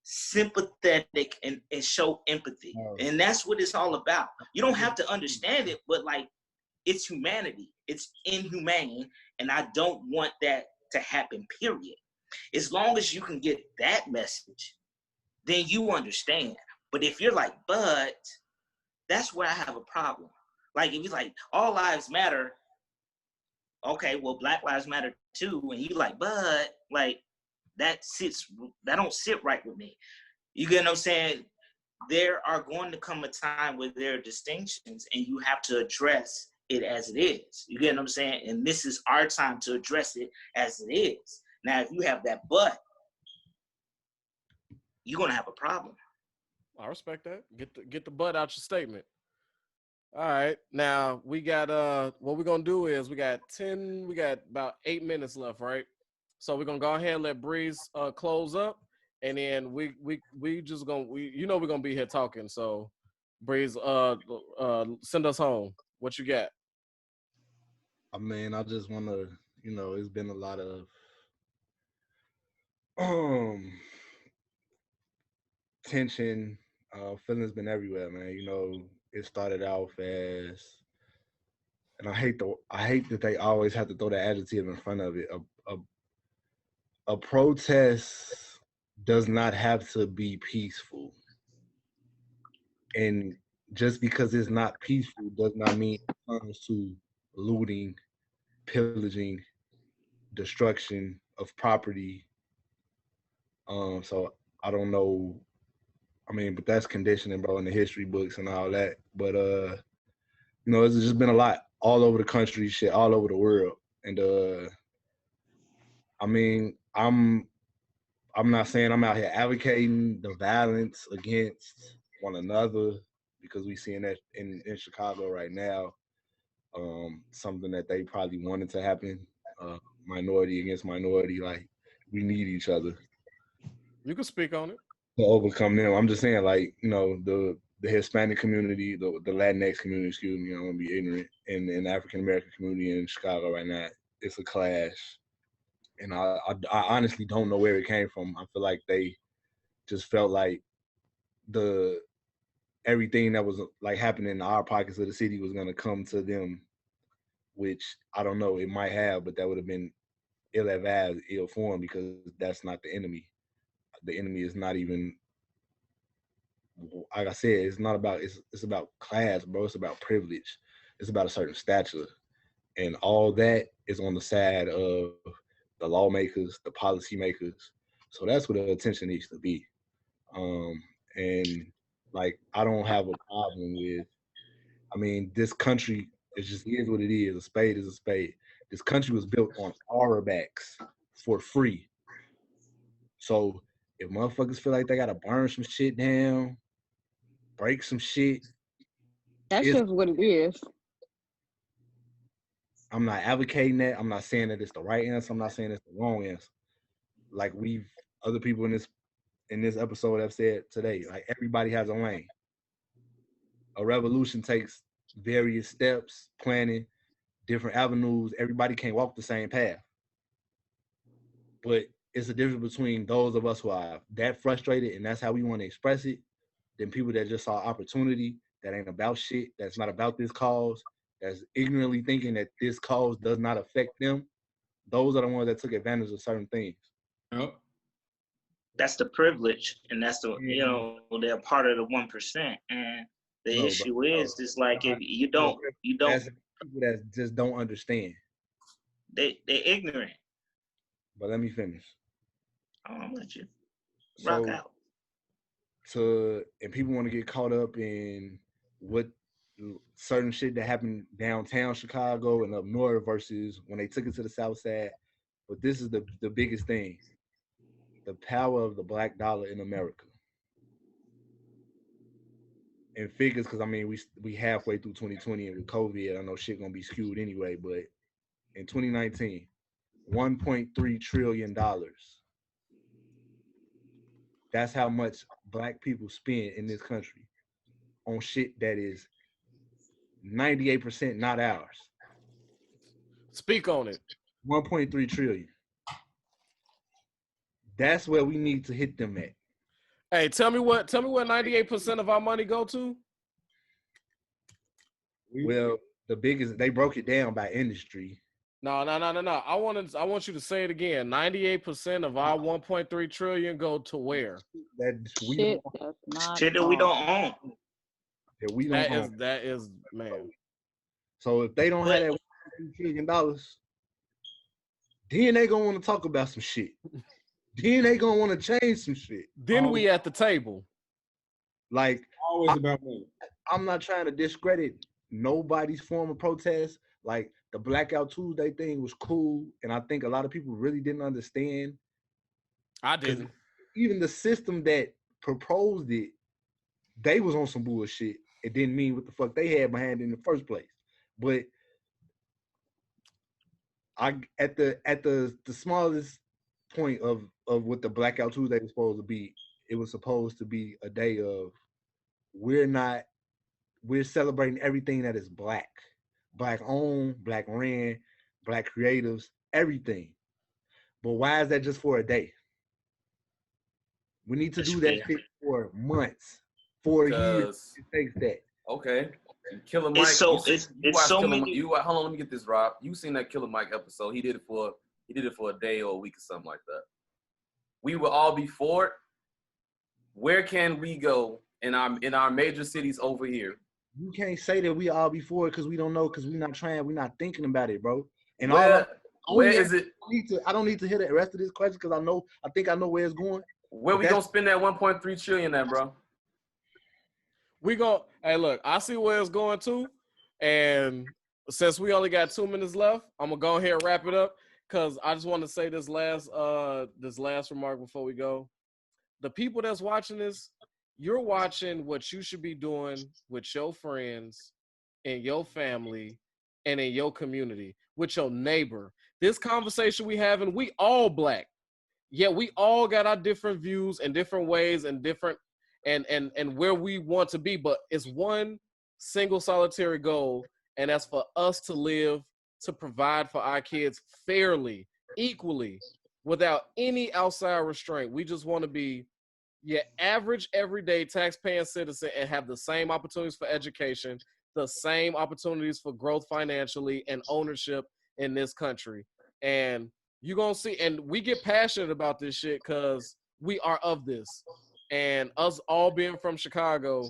sympathetic and show empathy. And that's what it's all about. You don't have to understand it, but like, it's humanity. It's inhumane, and I don't want that to happen, period. As long as you can get that message, then you understand. But if you're like, but that's where I have a problem. Like if he's like all lives matter, okay, well Black Lives Matter too, and you like, but like that don't sit right with me. You get what I'm saying? There are going to come a time where there are distinctions, and you have to address it as it is. You get what I'm saying? And this is our time to address it as it is. Now, if you have that but, you're gonna have a problem. I respect that. Get the butt out your statement. All right. Now we got what we're gonna do is we got about 8 minutes left, right? So we're gonna go ahead and let Breeze close up, and then we just gonna we're gonna be here talking. So Breeze, send us home. What you got? I mean, I just want to, it's been a lot of um tension, feelings been everywhere, man. It started off as, and I hate that they always have to throw the adjective in front of it. A protest does not have to be peaceful, and just because it's not peaceful does not mean it comes to looting, pillaging, destruction of property. So I don't know. I mean, but that's conditioning, bro, in the history books and all that. But it's just been a lot all over the country, shit, all over the world. And I mean, I'm not saying I'm out here advocating the violence against one another, because we seeing that in Chicago right now. Something that they probably wanted to happen, minority against minority. Like, we need each other You can speak on it. to overcome them. I'm just saying, like, the Hispanic community, the Latinx community, excuse me, I don't want to be ignorant, and the African American community in Chicago right now, it's a clash. And I honestly don't know where it came from. I feel like they just felt like the everything that was like happening in our pockets of the city was gonna come to them, which I don't know, it might have, but that would have been ill-advised, ill-formed, because that's not the enemy. The enemy is not even, like I said, it's not about, it's about class, bro. It's about privilege. It's about a certain stature. And all that is on the side of the lawmakers, the policymakers. So that's where the attention needs to be. And like, I don't have a problem with, I mean, this country, it just is what it is. A spade is a spade. This country was built on our backs for free. So if motherfuckers feel like they gotta burn some shit down, break some shit, That's just what it is. I'm not advocating that. I'm not saying that it's the right answer. I'm not saying it's the wrong answer. Like, other people in this episode have said today, like, everybody has a lane. A revolution takes various steps, planning, different avenues. Everybody can't walk the same path. But it's a difference between those of us who are that frustrated and that's how we want to express it, than people that just saw opportunity, that ain't about shit, that's not about this cause, that's ignorantly thinking that this cause does not affect them. Those are the ones that took advantage of certain things. Yep. That's the privilege, and that's they're part of the 1%. And the issue is like, if you don't, That's people that just don't understand. They're ignorant. But let me finish. I'll let you rock out. And people want to get caught up in what certain shit that happened downtown Chicago and up north versus when they took it to the south side. But this is the biggest thing: the power of the black dollar in America. In figures, because I mean, we halfway through 2020, and with COVID, I know shit gonna be skewed anyway. But in 2019, $1.3 trillion. That's how much black people spend in this country on shit that is 98% not ours. Speak on it. 1.3 trillion. That's where we need to hit them at. Hey, tell me what 98% of our money go to? Well, the biggest, they broke it down by industry. No. I want you to say it again. 98% of our 1.3 trillion go to where? Shit that we don't own. That we don't own. That is, man. So if they don't have that $1.3 trillion, then they gonna want to talk about some shit. Then they gonna want to change some shit. Then we at the table. Like Always about money. I'm not trying to discredit nobody's form of protest. Like the Blackout Tuesday thing was cool, and I think a lot of people really didn't understand. I didn't. Even the system that proposed it, they was on some bullshit. It didn't mean what the fuck they had behind it in the first place. But at the smallest point of what the Blackout Tuesday was supposed to be, it was supposed to be a day of we're celebrating everything that is black owned, black ran, black creatives, everything. But why is that just for a day? We need to do that shit for months, for years. It takes that. Okay. Killer Mike. It's so many. Hold on, let me get this, Rob. You seen that Killer Mike episode? He did it for a day or a week or something like that. We will all be for it. Where can we go in our major cities over here? You can't say that we all be for it because we don't know, because we're not trying, we're not thinking about it, bro. And where is it? I don't need to hear the rest of this question because I think I know where it's going. Where we gonna spend that 1.3 trillion at, bro? Hey, look, I see where it's going to, and since we only got 2 minutes left, I'm gonna go ahead and wrap it up because I just want to say this last remark before we go. The people that's watching this, you're watching what you should be doing with your friends and your family and in your community, with your neighbor. This conversation we having, we all black. Yeah, we all got our different views and different ways and different and where we want to be, but it's one single solitary goal, and that's for us to live, to provide for our kids fairly, equally, without any outside restraint. We just want to be your average, everyday tax-paying citizen and have the same opportunities for education, the same opportunities for growth financially and ownership in this country. And you're going to see, and we get passionate about this shit because we are of this. And us all being from Chicago,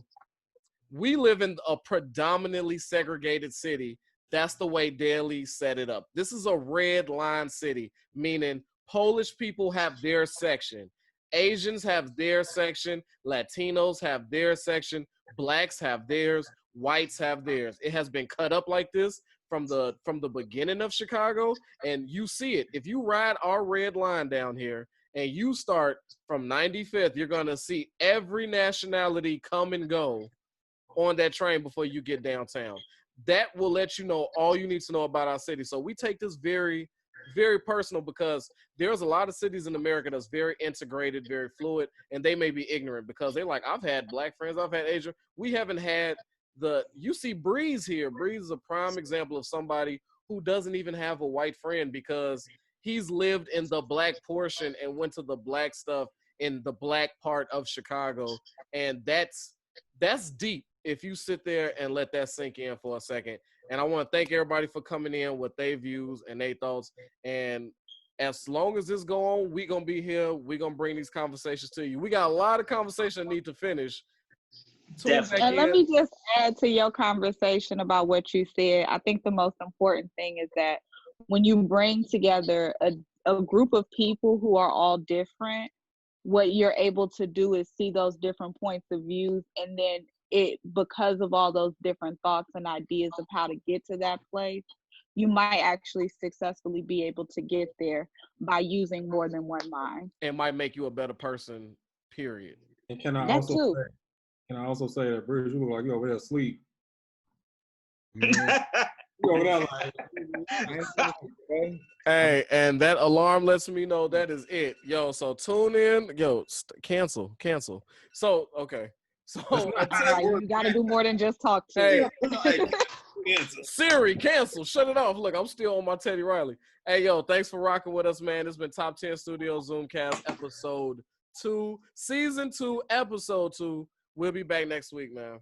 we live in a predominantly segregated city. That's the way Daly set it up. This is a red line city, meaning Polish people have their section. Asians have their section. Latinos have their section. Blacks have theirs. Whites have theirs. It has been cut up like this from the beginning of Chicago, and you see it. If you ride our red line down here and you start from 95th, you're going to see every nationality come and go on that train before you get downtown. That will let you know all you need to know about our city. So we take this very, very personal because there's a lot of cities in America that's very integrated, very fluid, and they may be ignorant because they're like, I've had black friends, I've had Asian. We haven't had you see Breeze here. Breeze is a prime example of somebody who doesn't even have a white friend because he's lived in the black portion and went to the black stuff in the black part of Chicago. And that's deep if you sit there and let that sink in for a second. And I want to thank everybody for coming in with their views and their thoughts. And as long as this go on, we're going to be here. We're going to bring these conversations to you. We got a lot of conversation I need to finish. And let me just add to your conversation about what you said. I think the most important thing is that when you bring together a group of people who are all different, what you're able to do is see those different points of views, and then because of all those different thoughts and ideas of how to get to that place, you might actually successfully be able to get there by using more than one mind. It might make you a better person, period. And can I also say that, Bruce, you look like you're over there asleep. You over there like, hey, and that alarm lets me know that is it. Yo, so tune in. Yo, cancel. So, okay. So you got to do more than just talk to Siri, cancel. Shut it off. Look, I'm still on my Teddy Riley. Hey, yo, thanks for rocking with us, man. It's been Top 10 Studios Zoomcast episode 2, season 2, episode 2. We'll be back next week, man.